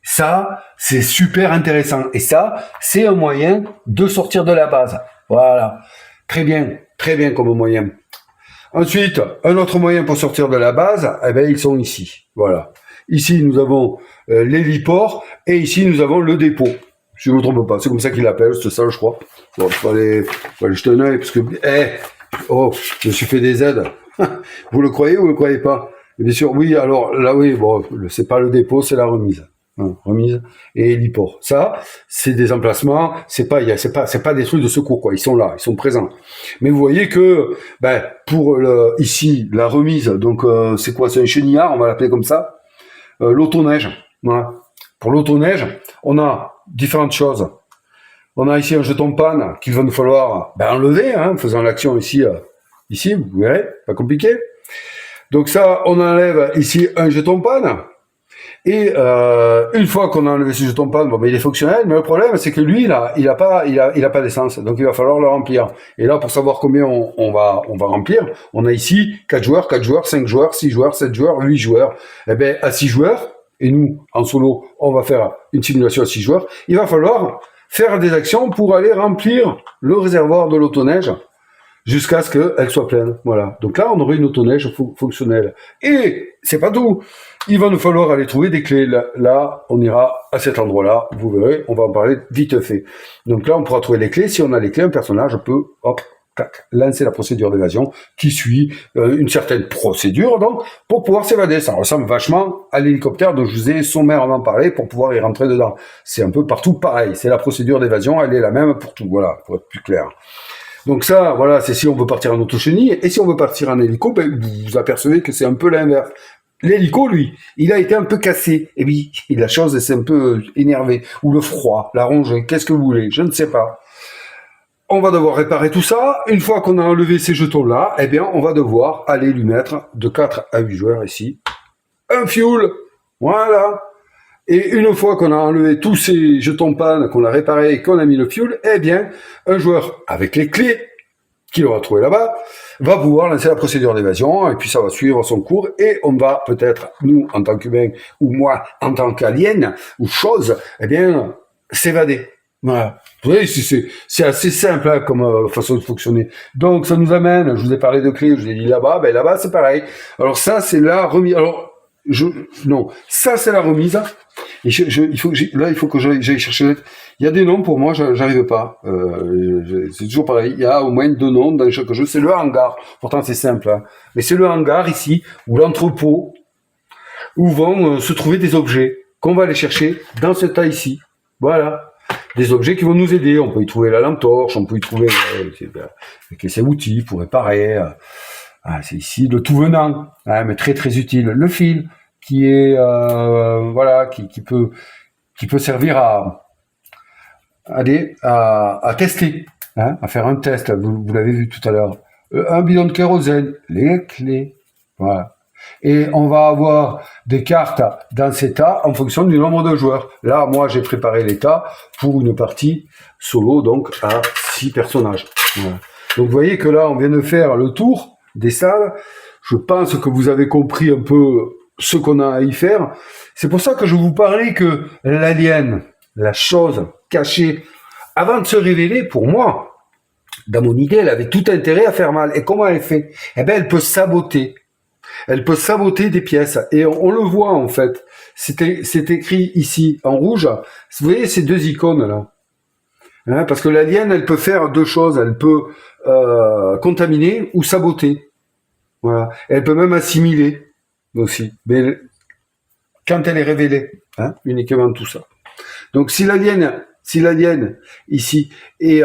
Ça, c'est super intéressant. Et ça, c'est un moyen de sortir de la base. Voilà. Très bien comme moyen. Ensuite, un autre moyen pour sortir de la base, ils sont ici. Voilà. Ici, nous avons l'héliport et ici, nous avons le dépôt. Si je ne me trompe pas, c'est comme ça qu'il l'appelle, c'est ça, je crois. Bon, il faut aller jeter un œil parce que, je me suis fait des aides. Vous le croyez ou vous le croyez pas? Et bien sûr, oui. Alors là, oui. Bon, c'est pas le dépôt, c'est la remise. Remise et héliport. Ça, c'est des emplacements. C'est pas des trucs de secours, quoi. Ils sont là, ils sont présents. Mais vous voyez que, pour ici la remise, donc c'est quoi? C'est un chenillard, on va l'appeler comme ça. L'autoneige. Voilà. Pour l'autoneige, on a différentes choses. On a ici un jeton panne qu'il va nous falloir enlever, en faisant l'action ici, vous verrez, pas compliqué. Donc ça, on enlève ici un jeton panne. Et une fois qu'on a enlevé ce jeton panne, il est fonctionnel, mais le problème c'est que lui, il a pas d'essence, donc il va falloir le remplir. Et là, pour savoir combien on va remplir, on a ici 4 joueurs, 5 joueurs, 6 joueurs, 7 joueurs, 8 joueurs. À 6 joueurs, et nous, en solo, on va faire une simulation à 6 joueurs, il va falloir faire des actions pour aller remplir le réservoir de l'autoneige jusqu'à ce qu'elle soit pleine. Voilà. Donc là, on aurait une autoneige fonctionnelle. Et c'est pas tout. Il va nous falloir aller trouver des clés. Là, on ira à cet endroit-là. Vous verrez, on va en parler vite fait. Donc là, on pourra trouver les clés. Si on a les clés, un personnage peut, tac, lancer la procédure d'évasion qui suit une certaine procédure, donc, pour pouvoir s'évader. Ça ressemble vachement à l'hélicoptère dont je vous ai sommairement parlé pour pouvoir y rentrer dedans. C'est un peu partout pareil. C'est la procédure d'évasion, elle est la même pour tout. Voilà, pour être plus clair. Donc ça, voilà, c'est si on veut partir en autochenille. Et si on veut partir en hélico, ben, vous vous apercevez que c'est un peu l'inverse. L'hélico, lui, il a été un peu cassé. Et oui, la chose, c'est un peu énervé. Ou le froid, la rongée, qu'est-ce que vous voulez, je ne sais pas. On va devoir réparer tout ça. Une fois qu'on a enlevé ces jetons-là, eh bien, on va devoir aller lui mettre de 4 à 8 joueurs ici. Un fuel. Voilà. Et une fois qu'on a enlevé tous ces jetons panne, qu'on a réparé et qu'on a mis le fuel, eh bien, un joueur avec les clés qu'il aura trouvé là-bas va pouvoir lancer la procédure d'évasion et puis ça va suivre son cours et on va peut-être, nous, en tant qu'humains, ou moi, en tant qu'alien, ou chose, eh bien, s'évader. Voilà. Vous voyez, c'est assez simple hein, comme façon de fonctionner. Donc, ça nous amène, je vous ai parlé de clés, je vous ai dit là-bas, ben là-bas, c'est pareil. Alors ça, c'est la remise. Alors, non, ça, c'est la remise. Et il faut que j'aille chercher. Il y a des noms pour moi, j'arrive pas. C'est toujours pareil. Il y a au moins 2 noms dans chaque jeu. C'est le hangar. Pourtant, c'est simple. Hein. Mais c'est le hangar ici, ou l'entrepôt, où vont se trouver des objets qu'on va aller chercher dans ce tas ici. Voilà. Des objets qui vont nous aider. On peut y trouver la lampe torche, on peut y trouver des caisses à outils pour réparer. C'est ici le tout venant, hein, mais très très utile. Le fil qui est voilà, qui peut servir à tester, hein, à faire un test. Vous l'avez vu tout à l'heure. Un bidon de kérosène, les clés, voilà. Et on va avoir des cartes dans ces tas en fonction du nombre de joueurs. Là, moi, j'ai préparé les tas pour une partie solo, donc à 6 personnages. Voilà. Donc, vous voyez que là, on vient de faire le tour des salles. Je pense que vous avez compris un peu ce qu'on a à y faire. C'est pour ça que je vous parlais que l'alien, la chose cachée, avant de se révéler, pour moi, dans mon idée, elle avait tout intérêt à faire mal. Et comment elle fait? Eh bien, elle peut saboter. Elle peut saboter des pièces. Et on le voit, en fait. C'est écrit ici, en rouge. Vous voyez ces 2 icônes-là? Hein, parce que l'alien, elle peut faire 2 choses. Elle peut contaminer ou saboter. Voilà. Et elle peut même assimiler aussi. Mais quand elle est révélée, hein, uniquement tout ça. Donc, si l'alien ici est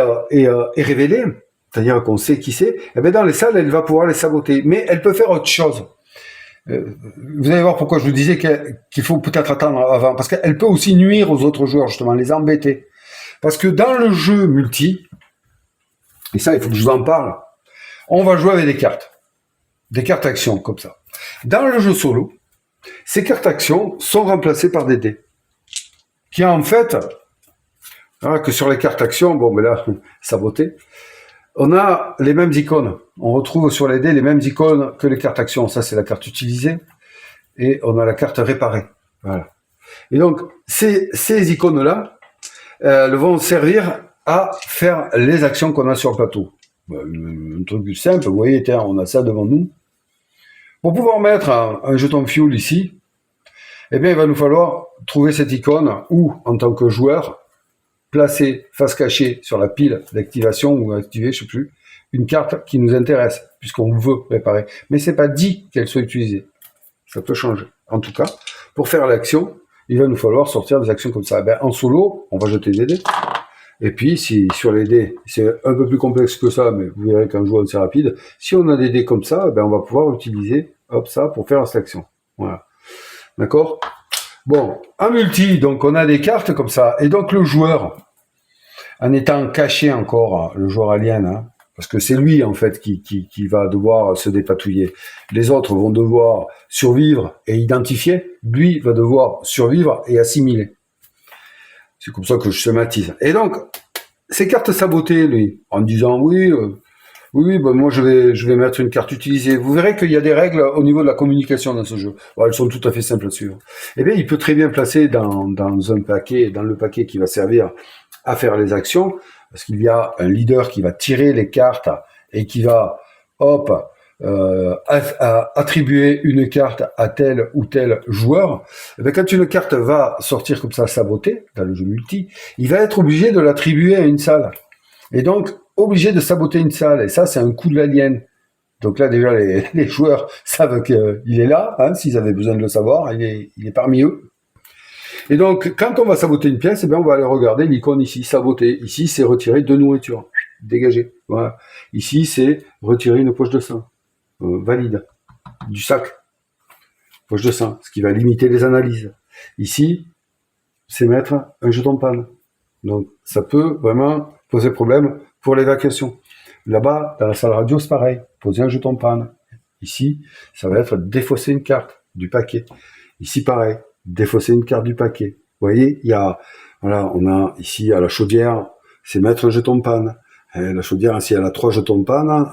révélé, c'est-à-dire qu'on sait qui c'est, eh bien dans les salles, elle va pouvoir les saboter. Mais elle peut faire autre chose. Vous allez voir pourquoi je vous disais qu'il faut peut-être attendre avant. Parce qu'elle peut aussi nuire aux autres joueurs, justement, les embêter. Parce que dans le jeu multi, et ça, il faut que je vous en parle, on va jouer avec des cartes. Des cartes actions, comme ça. Dans le jeu solo, ces cartes actions sont remplacées par des dés. Qui en fait, hein, que sur les cartes actions, bon, mais là, saboté, on a les mêmes icônes. On retrouve sur les dés les mêmes icônes que les cartes actions. Ça, c'est la carte utilisée. Et on a la carte réparée. Voilà. Et donc, ces icônes-là, elles vont servir à faire les actions qu'on a sur le plateau. Un truc simple, vous voyez, tiens, on a ça devant nous. Pour pouvoir mettre un jeton fuel ici, eh bien, il va nous falloir trouver cette icône ou, en tant que joueur, placer face cachée sur la pile d'activation ou activer, je sais plus, une carte qui nous intéresse, puisqu'on veut réparer. Mais c'est pas dit qu'elle soit utilisée. Ça peut changer. En tout cas, pour faire l'action, il va nous falloir sortir des actions comme ça. Ben, en solo, on va jeter des dés. Et puis, si sur les dés, c'est un peu plus complexe que ça, mais vous verrez qu'en jouant c'est rapide, si on a des dés comme ça, ben, on va pouvoir utiliser, hop, ça, pour faire cette action. Voilà. D'accord? Bon, en multi, donc on a des cartes comme ça. Et donc le joueur, en étant caché encore, le joueur alien, hein, parce que c'est lui en fait qui va devoir se dépatouiller. Les autres vont devoir survivre et identifier. Lui va devoir survivre et assimiler. C'est comme ça que je schématise. Et donc, ces cartes sabotées, lui, en disant oui, ben moi je vais mettre une carte utilisée. Vous verrez qu'il y a des règles au niveau de la communication dans ce jeu. Bon, elles sont tout à fait simples à suivre. Eh bien, il peut très bien placer dans un paquet, dans le paquet qui va servir à faire les actions, parce qu'il y a un leader qui va tirer les cartes et qui va, hop, attribuer une carte à tel ou tel joueur. Eh bien, quand une carte va sortir comme ça sabotée dans le jeu multi, il va être obligé de l'attribuer à une salle. Et donc, obligé de saboter une salle. Et ça, c'est un coup de l'alien. Donc là, déjà, les joueurs savent qu'il est là, hein, s'ils avaient besoin de le savoir, il est parmi eux. Et donc, quand on va saboter une pièce, eh bien, on va aller regarder l'icône ici, saboter. Ici, c'est retirer de nourriture, dégager. Voilà. Ici, c'est retirer une poche de sang, valide, du sac, poche de sang, ce qui va limiter les analyses. Ici, c'est mettre un jeton panne. Donc, ça peut vraiment poser problème pour l'évacuation. Là-bas, dans la salle radio, c'est pareil. Poser un jeton panne. Ici, ça va être défausser une carte du paquet. Ici, pareil. Défausser une carte du paquet. Vous voyez, voilà, on a ici à la chaudière, c'est mettre un jeton panne. Et la chaudière, si elle a 3 jetons panne,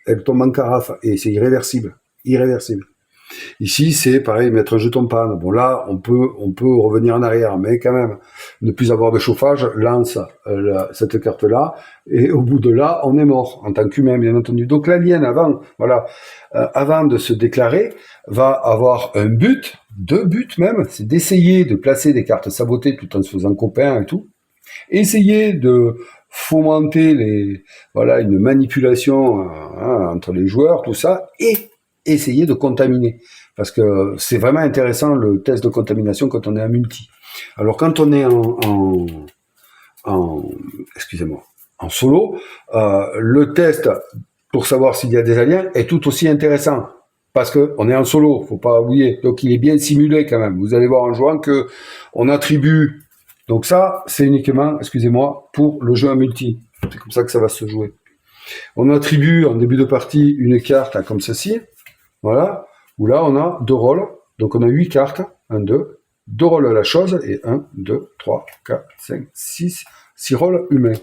elle tombe en carafe et c'est irréversible. Irréversible. Ici, c'est pareil, mettre un jeton panne. Bon, là, on peut revenir en arrière, mais quand même, ne plus avoir de chauffage, lance cette carte-là, et au bout de là, on est mort, en tant qu'humain, bien entendu. Donc, l'alien, avant de se déclarer, va avoir un but, 2 buts même, c'est d'essayer de placer des cartes sabotées tout en se faisant copain et tout. Essayer de fomenter une manipulation entre les joueurs, tout ça, et essayer de contaminer. Parce que c'est vraiment intéressant le test de contamination quand on est en multi. Alors quand on est en solo, le test pour savoir s'il y a des aliens est tout aussi intéressant. Parce que on est en solo, faut pas oublier. Donc il est bien simulé quand même. Vous allez voir en jouant que on attribue. Donc ça, c'est uniquement, pour le jeu en multi. C'est comme ça que ça va se jouer. On attribue en début de partie une carte comme ceci. Voilà, où là on a 2 rôles, donc on a 8 cartes, 1, 2, 2 rôles à la chose, et 1, 2, 3, 4, 5, 6 rôles humains.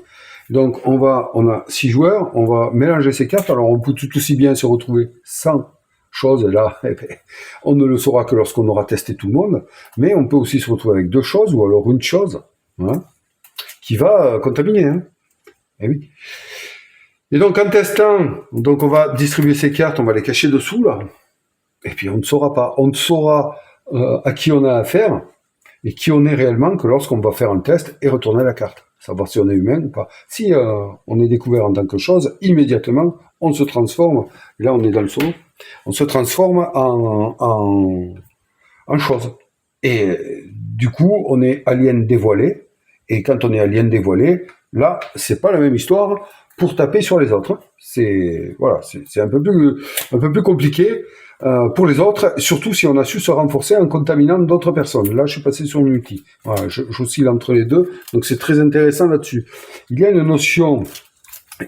Donc on a 6 joueurs, on va mélanger ces cartes, alors on peut tout aussi bien se retrouver sans choses, et là, on ne le saura que lorsqu'on aura testé tout le monde, mais on peut aussi se retrouver avec 2 choses, ou alors une chose, hein, qui va contaminer, hein. Et oui. Et donc en testant, on va distribuer ces cartes, on va les cacher dessous là, et puis on ne saura pas, on ne saura à qui on a affaire et qui on est réellement que lorsqu'on va faire un test et retourner la carte, savoir si on est humain ou pas. Si on est découvert en tant que chose, immédiatement on se transforme, et là on est dans le solo, on se transforme en chose. Et du coup on est alien dévoilé, et quand on est alien dévoilé, là c'est pas la même histoire pour taper sur les autres. C'est un peu plus compliqué pour les autres, surtout si on a su se renforcer en contaminant d'autres personnes. Là, je suis passé sur l'outil. Voilà, j'oscille entre les deux, donc c'est très intéressant là-dessus. Il y a une notion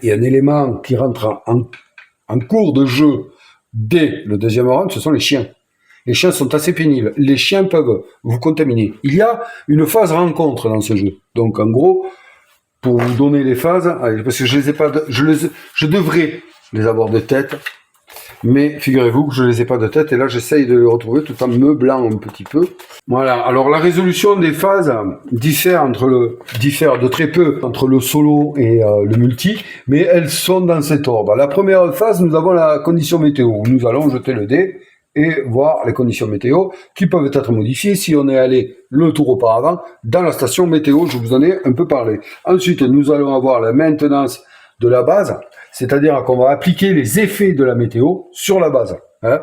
et un élément qui rentre en cours de jeu dès le 2e round, ce sont les chiens. Les chiens sont assez pénibles. Les chiens peuvent vous contaminer. Il y a une phase rencontre dans ce jeu. Donc, en gros, pour vous donner les phases, parce que je les ai pas, je devrais les avoir de tête, mais figurez-vous que je les ai pas de tête, et là j'essaye de les retrouver tout en meublant un petit peu. Voilà. Alors la résolution des phases diffère de très peu entre le solo et le multi, mais elles sont dans cet ordre. La première phase, nous avons la condition météo, où nous allons jeter le dé et voir les conditions météo qui peuvent être modifiées si on est allé le tour auparavant dans la station météo, je vous en ai un peu parlé. Ensuite, nous allons avoir la maintenance de la base, c'est-à-dire qu'on va appliquer les effets de la météo sur la base. Hein.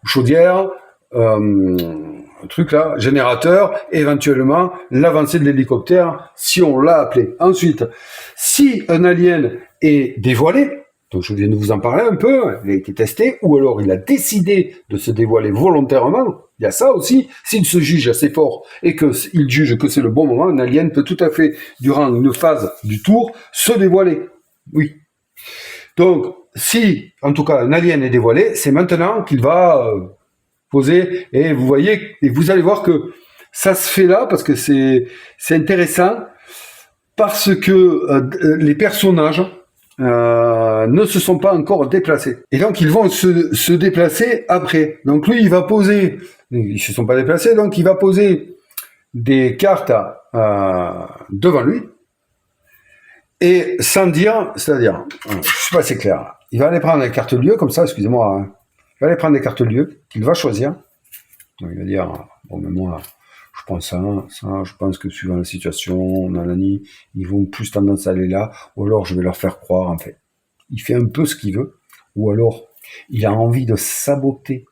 Chaudière, un truc là, générateur, éventuellement l'avancée de l'hélicoptère si on l'a appelé. Ensuite, si un alien est dévoilé, donc je viens de vous en parler un peu, il a été testé, ou alors il a décidé de se dévoiler volontairement, il y a ça aussi, s'il se juge assez fort et qu'il juge que c'est le bon moment, un alien peut tout à fait, durant une phase du tour, se dévoiler. Oui. Donc, si, en tout cas, un alien est dévoilé, c'est maintenant qu'il va poser, et vous voyez, et vous allez voir que ça se fait là, parce que c'est intéressant, parce que les personnages ne se sont pas encore déplacés. Et donc, ils vont se déplacer après. Donc, lui, il va poser, ils se sont pas déplacés, donc il va poser des cartes devant lui, et sans dire, c'est-à-dire, je suis pas assez clair, il va aller prendre des cartes lieu, comme ça, excusez-moi, hein. Il va aller prendre des cartes lieu qu'il va choisir. Donc, il va dire, bon, mais moi, je prends ça, je pense que suivant la situation, Nalani, ils vont plus tendance à aller là, ou alors je vais leur faire croire, en fait. Il fait un peu ce qu'il veut, ou alors il a envie de saboter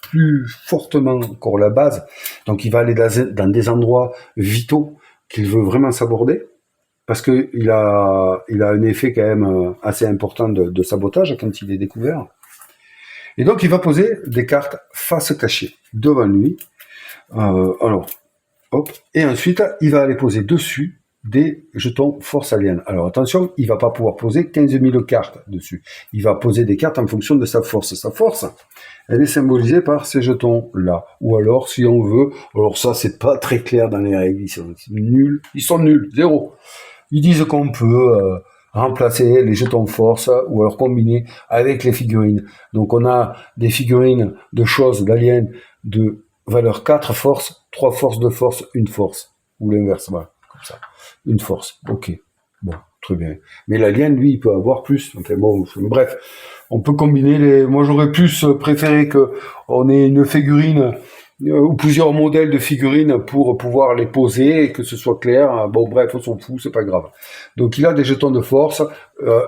plus fortement encore la base, donc il va aller dans des endroits vitaux qu'il veut vraiment s'aborder, parce que il a un effet quand même assez important de sabotage quand il est découvert. Et donc il va poser des cartes face cachée devant lui. Alors, hop, et ensuite il va aller poser dessus des jetons force alien. Alors attention, il va pas pouvoir poser 15 000 cartes dessus. Il va poser des cartes en fonction de sa force. Sa force, elle est symbolisée par ces jetons-là. Ou alors, si on veut, alors ça c'est pas très clair dans les règles, ils sont nuls, zéro. Ils disent qu'on peut remplacer les jetons force ou alors combiner avec les figurines. Donc on a des figurines de choses, d'aliens, de valeur 4 force, 3 forces de force, 1 force. Ou l'inverse, voilà, comme ça. Une force, ok. Bon, très bien. Mais l'alien, lui, il peut avoir plus. Enfin bon, bref, on peut combiner les... Moi, j'aurais plus préféré que on ait une figurine ou plusieurs modèles de figurines pour pouvoir les poser et que ce soit clair. Bon, bref, on s'en fout, c'est pas grave. Donc, il a des jetons de force,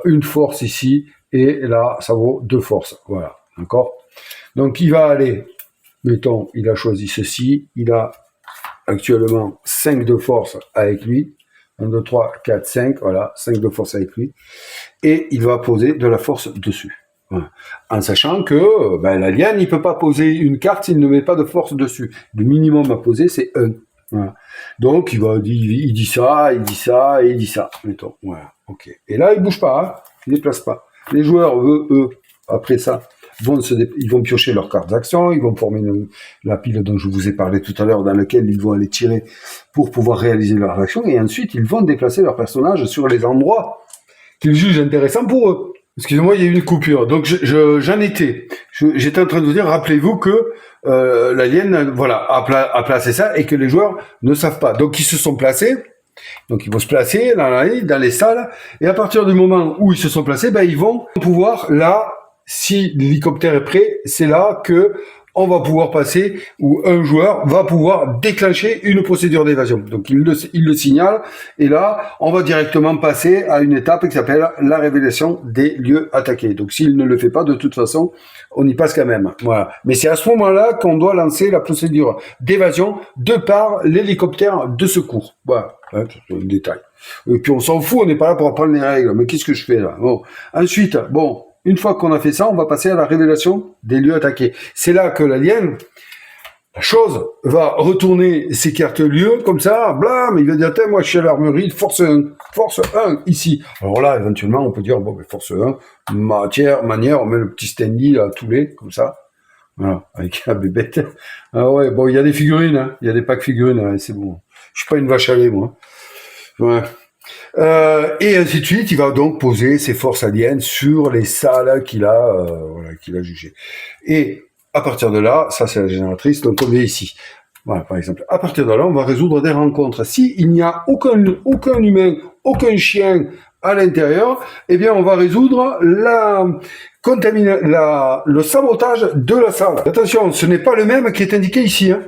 une force ici, et là, ça vaut 2 forces. Voilà, d'accord? Donc, il va aller, mettons, il a choisi ceci, il a actuellement 5 de force avec lui, 1, 2, 3, 4, 5, voilà, 5 de force avec lui, et il va poser de la force dessus. Voilà. En sachant que l'alien, il peut pas poser une carte s'il ne met pas de force dessus. Le minimum à poser, c'est 1. Voilà. Donc, il dit ça, il dit ça, et il dit ça, mettons. Voilà, ok. Et là, il bouge pas, hein, il déplace pas. Les joueurs, eux, après ça, ils vont piocher leurs cartes d'action, ils vont former la pile dont je vous ai parlé tout à l'heure, dans laquelle ils vont aller tirer pour pouvoir réaliser leurs actions, et ensuite, ils vont déplacer leurs personnages sur les endroits qu'ils jugent intéressants pour eux. Excusez-moi, il y a eu une coupure. Donc j'étais en train de vous dire, rappelez-vous que l'alien, voilà, a placé ça et que les joueurs ne savent pas. Donc ils se sont placés. Donc ils vont se placer dans les salles et à partir du moment où ils se sont placés, ils vont pouvoir là, si l'hélicoptère est prêt, c'est là que on va pouvoir passer, ou un joueur va pouvoir déclencher une procédure d'évasion. Donc il le signale, et là, on va directement passer à une étape qui s'appelle la révélation des lieux attaqués. Donc s'il ne le fait pas, de toute façon, on y passe quand même. Voilà. Mais c'est à ce moment-là qu'on doit lancer la procédure d'évasion de par l'hélicoptère de secours. Voilà, c'est un détail. Et puis on s'en fout, on n'est pas là pour apprendre les règles. Mais qu'est-ce que je fais là? Bon. Ensuite, une fois qu'on a fait ça, on va passer à la révélation des lieux attaqués. C'est là que l'alien, la chose, va retourner ses cartes lieux, comme ça, blam, il va dire, moi je suis à l'armurerie, force 1, ici. Alors là, éventuellement, on peut dire, force 1, manière, on met le petit standy, là, tous les, comme ça. Voilà, avec la bébête. Ah ouais, il y a des figurines, hein, il y a des packs figurines, hein, c'est bon. Je suis pas une vache à lait, moi. Ouais. Et ainsi de suite, il va donc poser ses forces aliens sur les salles qu'il a jugées. Et à partir de là, ça c'est la génératrice, donc on est ici. Voilà, par exemple. À partir de là, on va résoudre des rencontres. Si il n'y a aucun humain, aucun chien à l'intérieur, eh bien on va résoudre le sabotage de la salle. Attention, ce n'est pas le même qui est indiqué ici. Hein.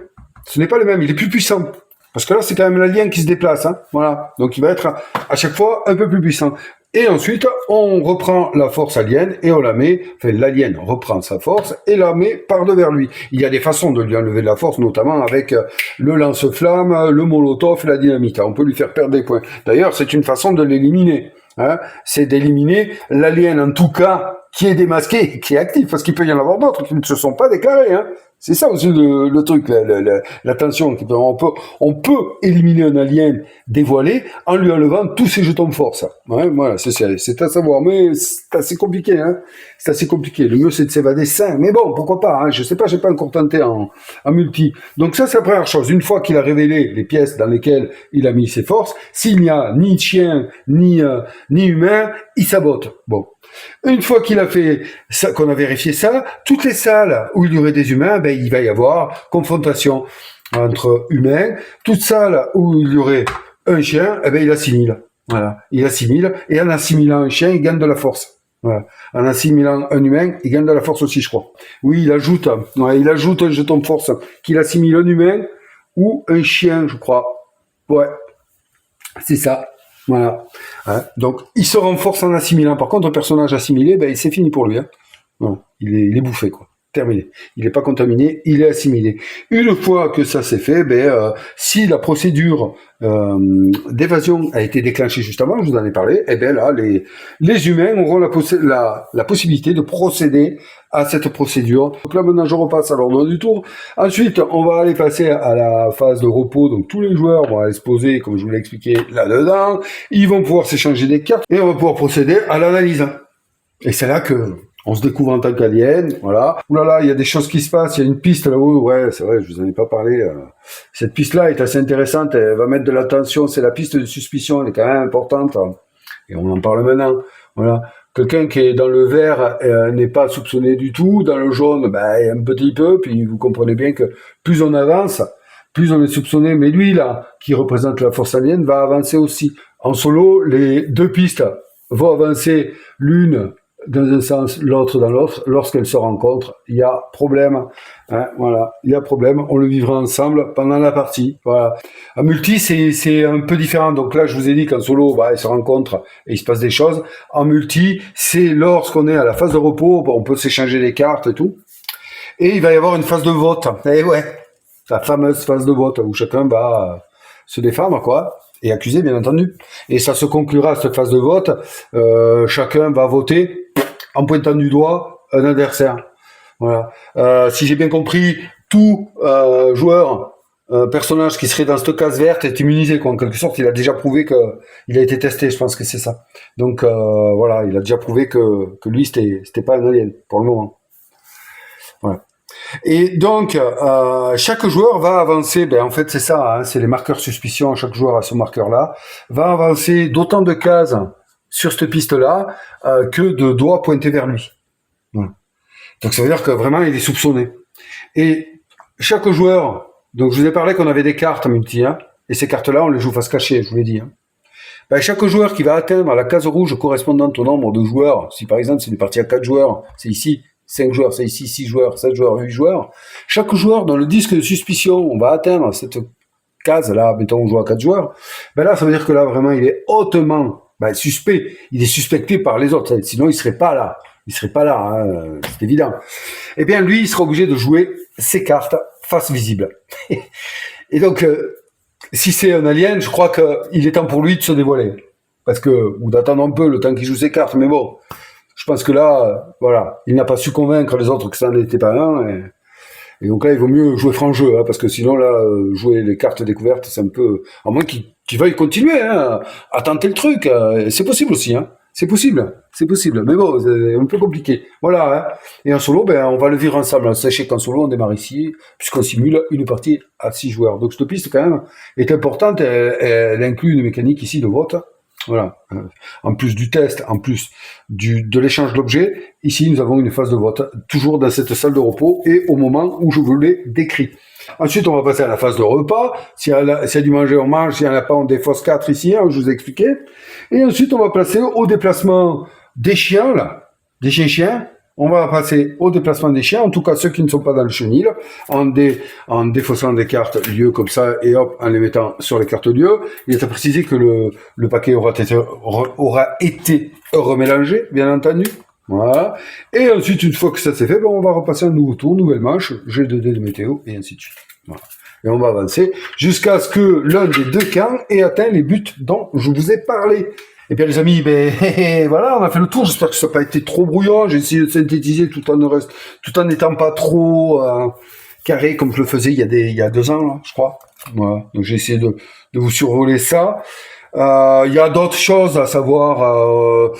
Ce n'est pas le même, il est plus puissant. Parce que là, c'est quand même l'alien qui se déplace, hein. Voilà. Donc, il va être à chaque fois un peu plus puissant. Et ensuite, on reprend la force alien et on la met, l'alien reprend sa force et la met par-devers lui. Il y a des façons de lui enlever de la force, notamment avec le lance-flamme, le molotov et la dynamite. On peut lui faire perdre des points. D'ailleurs, c'est une façon de l'éliminer. Hein. C'est d'éliminer l'alien, en tout cas, qui est démasqué, qui est actif, parce qu'il peut y en avoir d'autres qui ne se sont pas déclarés, hein. C'est ça aussi le truc, la tension. On peut éliminer un alien dévoilé en lui enlevant tous ses jetons de force. Ouais, voilà, c'est à savoir, mais c'est assez compliqué, hein. C'est assez compliqué. Le mieux, c'est de s'évader sain. Mais bon, pourquoi pas, hein. Je sais pas, j'ai pas encore tenté en multi. Donc ça, c'est la première chose. Une fois qu'il a révélé les pièces dans lesquelles il a mis ses forces, s'il n'y a ni chien, ni humain, il sabote. Bon. Une fois qu'il a fait ça, qu'on a vérifié ça, toutes les salles où il y aurait des humains, il va y avoir confrontation entre humains. Toute salle où il y aurait un chien, il assimile. Voilà. Il assimile, et en assimilant un chien, il gagne de la force. Voilà. En assimilant un humain, il gagne de la force aussi, je crois. Oui, il ajoute un jeton de force qu'il assimile un humain ou un chien, je crois. Ouais, c'est ça. Voilà. Hein. Donc, il se renforce en assimilant. Par contre, un personnage assimilé, ben, c'est fini pour lui. Hein. Non, il est bouffé, quoi. Terminé. Il n'est pas contaminé, il est assimilé. Une fois que ça s'est fait, si la procédure d'évasion a été déclenchée juste avant, je vous en ai parlé, et bien là, les humains auront la possibilité de procéder à cette procédure. Donc là, maintenant, je repasse à l'ordre du tour. Ensuite, on va aller passer à la phase de repos. Donc, tous les joueurs vont aller se poser, comme je vous l'ai expliqué, là-dedans. Ils vont pouvoir s'échanger des cartes et on va pouvoir procéder à l'analyse. Et c'est là que on se découvre en tant qu'alien, voilà. Ouh là là, il y a des choses qui se passent, il y a une piste là-haut, ouais, c'est vrai, je vous en ai pas parlé. Cette piste-là est assez intéressante, elle va mettre de l'attention, c'est la piste de suspicion, elle est quand même importante, et on en parle maintenant, voilà. Quelqu'un qui est dans le vert n'est pas soupçonné du tout, dans le jaune, un petit peu, puis vous comprenez bien que plus on avance, plus on est soupçonné, mais lui, là, qui représente la force alien, va avancer aussi. En solo, les deux pistes vont avancer, l'une dans un sens, l'autre dans l'autre. Lorsqu'elles se rencontrent, il y a problème. Hein, voilà, il y a problème. On le vivra ensemble pendant la partie. Voilà. En multi, c'est un peu différent. Donc là, je vous ai dit qu'en solo, ils se rencontrent et il se passe des choses. En multi, c'est lorsqu'on est à la phase de repos, on peut s'échanger les cartes et tout. Et il va y avoir une phase de vote. Et ouais, la fameuse phase de vote où chacun va se défendre, quoi. Et accuser, bien entendu. Et ça se conclura à cette phase de vote. Chacun va voter en pointant du doigt un adversaire. Voilà. Si j'ai bien compris, tout joueur, personnage qui serait dans cette case verte est immunisé, quoi. En quelque sorte, il a déjà prouvé qu'il a été testé. Je pense que c'est ça. Donc voilà, il a déjà prouvé que lui, c'était pas un alien pour le moment. Voilà. Et donc, chaque joueur va avancer, en fait c'est ça, hein, c'est les marqueurs suspicion, chaque joueur a ce marqueur-là, va avancer d'autant de cases sur cette piste-là que de doigts pointés vers lui. Voilà. Donc ça veut dire que vraiment il est soupçonné. Et chaque joueur, donc je vous ai parlé qu'on avait des cartes multi, hein, et ces cartes-là on les joue face cachée, je vous l'ai dit. Hein. Chaque joueur qui va atteindre la case rouge correspondante au nombre de joueurs, si par exemple c'est une partie à 4 joueurs, c'est ici, 5 joueurs, c'est ici, 6 joueurs, 7 joueurs, 8 joueurs. Chaque joueur dans le disque de suspicion, on va atteindre cette case-là, mettons on joue à 4 joueurs, là ça veut dire que là vraiment il est hautement suspect, il est suspecté par les autres, sinon il serait pas là, hein, c'est évident. Eh bien lui il sera obligé de jouer ses cartes face visible. Et donc si c'est un alien, je crois qu'il est temps pour lui de se dévoiler, parce que, ou d'attendre un peu le temps qu'il joue ses cartes, mais bon, je pense que là, voilà, il n'a pas su convaincre les autres que ça n'était pas un, et donc là, il vaut mieux jouer franc jeu, hein, parce que sinon, là, jouer les cartes découvertes, c'est un peu, à moins qu'il veuille continuer, hein, à tenter le truc, c'est possible aussi, hein, c'est possible, mais bon, c'est un peu compliqué, voilà, hein. Et en solo, on va le vivre ensemble, sachez qu'en solo, on démarre ici, puisqu'on simule une partie à 6 joueurs, donc cette piste, quand même, est importante, elle inclut une mécanique ici de vote. Voilà. En plus du test, en plus de l'échange d'objets, ici nous avons une phase de vote, toujours dans cette salle de repos et au moment où je vous l'ai décrit. Ensuite, on va passer à la phase de repas. S'il y a du manger, on mange. S'il n'y en a pas, on défausse 4 ici, hein, je vous ai expliqué. Et ensuite, on va passer au déplacement des chiens, là, des chiens. On va passer au déplacement des chiens, en tout cas ceux qui ne sont pas dans le chenil, en défaussant des cartes lieux comme ça, et hop, en les mettant sur les cartes lieux. Il est à préciser que le paquet aura été remélangé, bien entendu. Voilà. Et ensuite, une fois que ça s'est fait, on va repasser un nouveau tour, nouvelle manche, j'ai 2 dés de météo, et ainsi de suite. Voilà. Et on va avancer jusqu'à ce que l'un des deux camps ait atteint les buts dont je vous ai parlé. Et bien les amis, voilà, on a fait le tour. J'espère que ça n'a pas été trop brouillon. J'ai essayé de synthétiser tout en n'étant pas trop carré comme je le faisais il y a 2 ans, là, je crois. Voilà. Donc j'ai essayé de vous survoler ça. Il y a d'autres choses à savoir.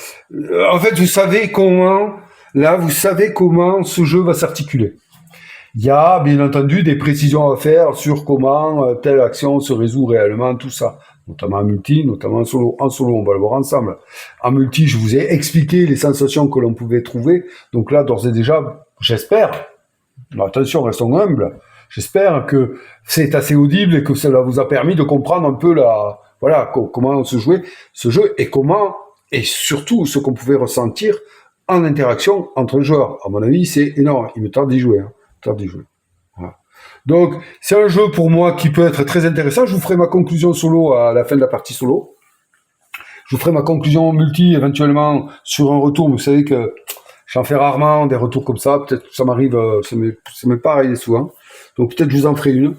En fait, vous savez comment ce jeu va s'articuler. Il y a bien entendu des précisions à faire sur comment telle action se résout réellement, tout ça. Notamment en multi, notamment en solo. En solo, on va le voir ensemble. En multi, je vous ai expliqué les sensations que l'on pouvait trouver. Donc là, d'ores et déjà, j'espère, attention, restons humbles, j'espère que c'est assez audible et que cela vous a permis de comprendre un peu comment se jouait ce jeu et surtout ce qu'on pouvait ressentir en interaction entre les joueurs. À mon avis, c'est énorme. Il me tarde d'y jouer. Voilà. Donc, c'est un jeu pour moi qui peut être très intéressant. Je vous ferai ma conclusion solo à la fin de la partie solo. Je vous ferai ma conclusion multi éventuellement sur un retour. Vous savez que j'en fais rarement des retours comme ça. Peut-être que ça m'arrive, ça m'est pas arrivé souvent. Donc peut-être que je vous en ferai une.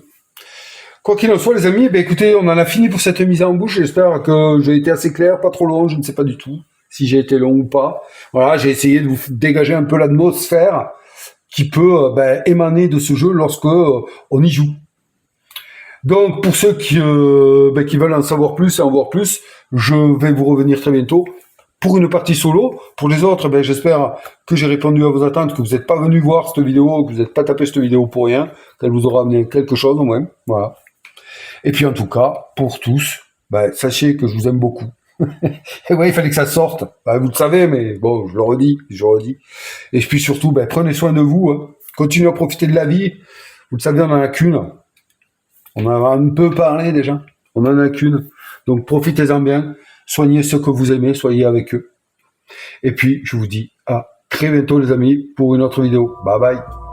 Quoi qu'il en soit, les amis, ben écoutez, on en a fini pour cette mise en bouche. J'espère que j'ai été assez clair, pas trop long. Je ne sais pas du tout si j'ai été long ou pas. Voilà, j'ai essayé de vous dégager un peu l'atmosphère qui peut émaner de ce jeu lorsque on y joue. Donc pour ceux qui veulent en savoir plus et en voir plus, je vais vous revenir très bientôt pour une partie solo. Pour les autres, j'espère que j'ai répondu à vos attentes, que vous n'êtes pas venus voir cette vidéo, que vous n'êtes pas tapé cette vidéo pour rien, qu'elle vous aura amené quelque chose au moins. Voilà. Et puis en tout cas, pour tous, sachez que je vous aime beaucoup. Et ouais, il fallait que ça sorte. Vous le savez, mais bon, je le redis. Et puis surtout, prenez soin de vous. Hein. Continuez à profiter de la vie. Vous le savez, on en a qu'une. On en a un peu parlé déjà. On en a qu'une. Donc profitez-en bien. Soignez ceux que vous aimez. Soyez avec eux. Et puis, je vous dis à très bientôt les amis pour une autre vidéo. Bye bye.